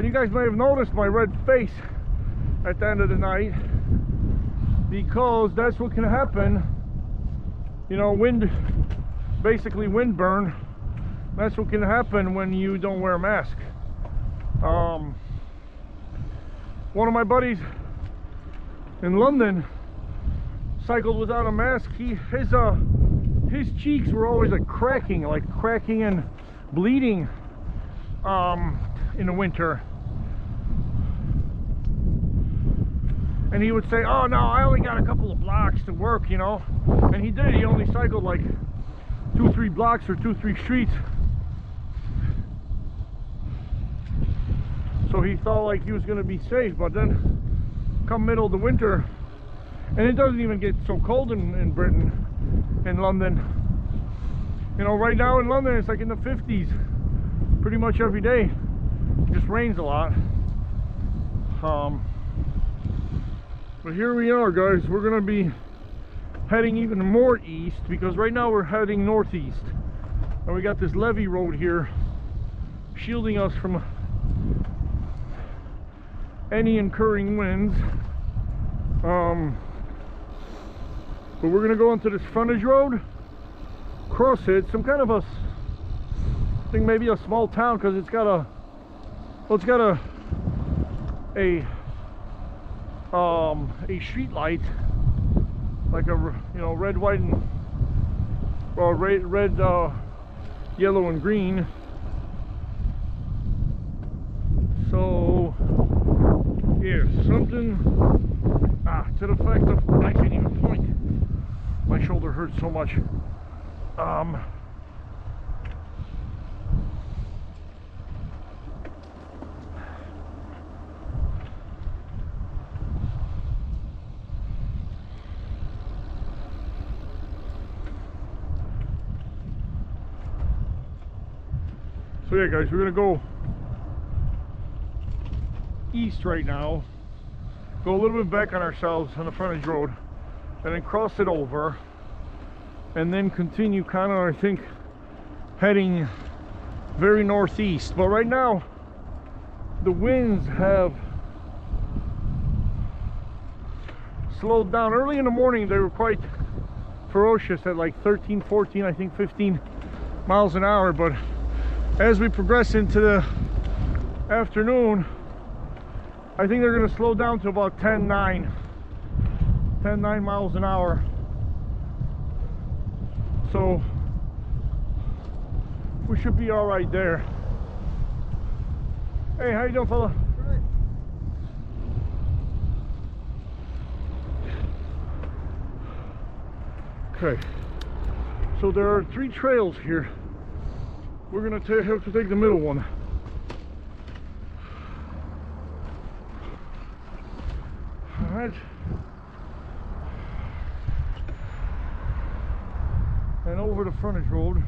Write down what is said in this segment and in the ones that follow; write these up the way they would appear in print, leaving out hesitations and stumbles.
And you guys may have noticed my red face at the end of the night, because that's what can happen. You know, basically wind burn. That's what can happen when you don't wear a mask. One of my buddies in London cycled without a mask. His cheeks were always like cracking and bleeding in the winter. And he would say, oh no, I only got a couple of blocks to work, you know. And he did. He only cycled like 2-3 blocks or 2-3 streets. So he thought like he was going to be safe. But then come middle of the winter, and it doesn't even get so cold in Britain, in London. You know, right now in London it's like in the 50s pretty much every day. It just rains a lot. But here we are, guys. We're gonna be heading even more east, because right now we're heading northeast, and we got this levee road here shielding us from any incurring winds. But we're gonna go into this frontage road, cross it, some kind of I think maybe a small town, because it's got a street light, like a, you know, red, white, and well, red, yellow, and green. So yeah, something to the effect of, I can't even point. My shoulder hurts so much. So yeah, guys, we're gonna go east right now, go a little bit back on ourselves on the frontage road, and then cross it over, and then continue kind of, I think, heading very northeast. But right now the winds have slowed down. Early in the morning they were quite ferocious at like 13, 14, I think 15 miles an hour, but as we progress into the afternoon, I think they're going to slow down to about 10-9 miles an hour. So we should be all right there. Hey, how you doing, fella? Okay, so there are 3 trails here. We're gonna have to take the middle one. All right. And over the frontage road.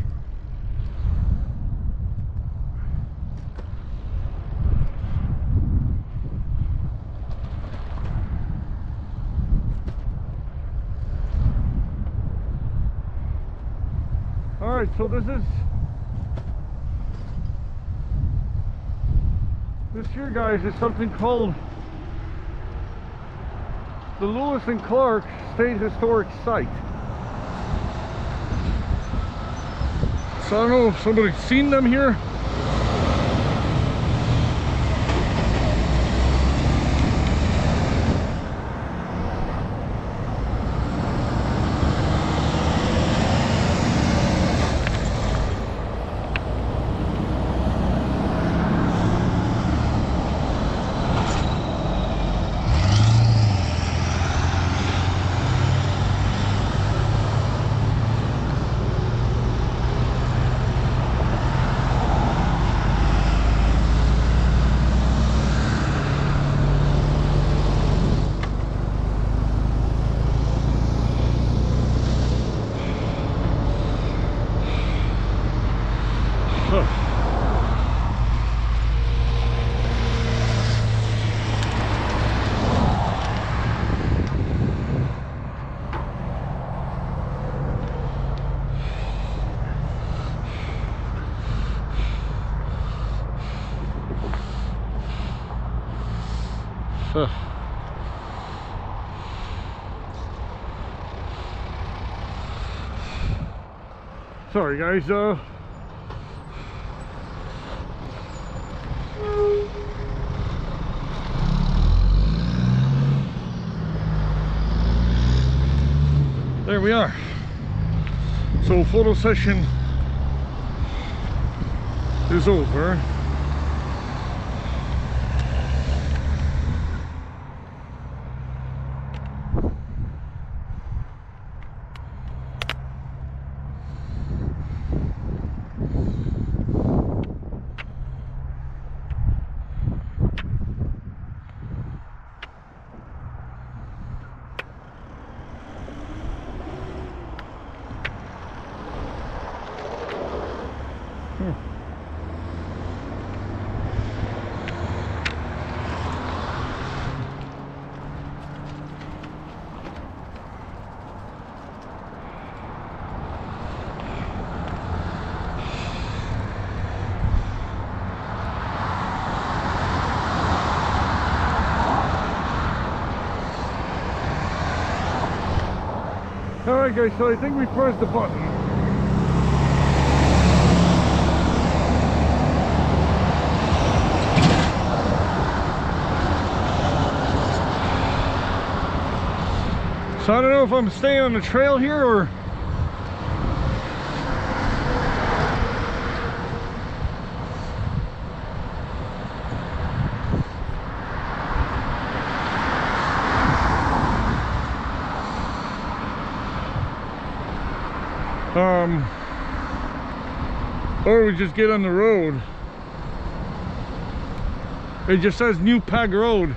All right, so this here, guys, is something called the Lewis and Clark State Historic Site. So I don't know if somebody's seen them here. Sorry guys, there we are. So photo session is over. Alright guys, so I think we pressed the button. So I don't know if I'm staying on the trail here or or we just get on the road. It just says New Peg Road.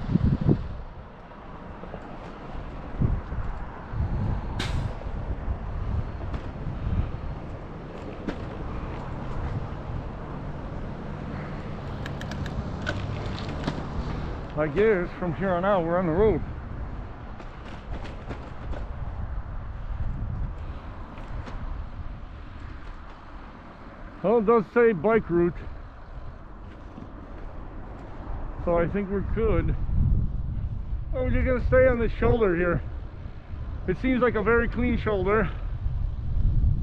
I guess from here on out we're on the road. Well, it does say bike route, so I think we're good. Oh, we're just gonna stay on this shoulder here. It seems like a very clean shoulder,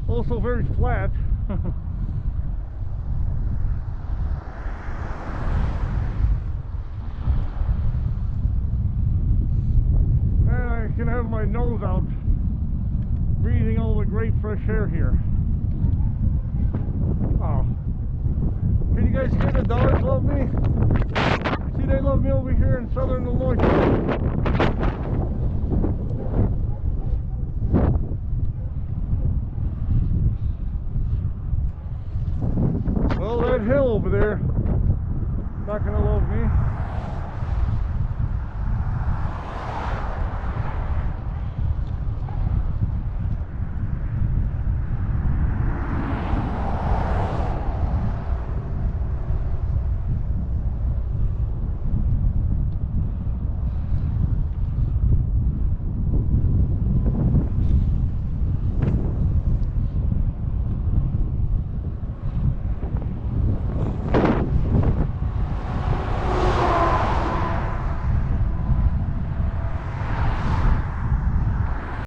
also very flat. And I can have my nose out, breathing all the great fresh air here. Oh. Can you guys hear the dogs love me? See, they love me over here in southern Illinois. Well, that hill over there, not gonna love me.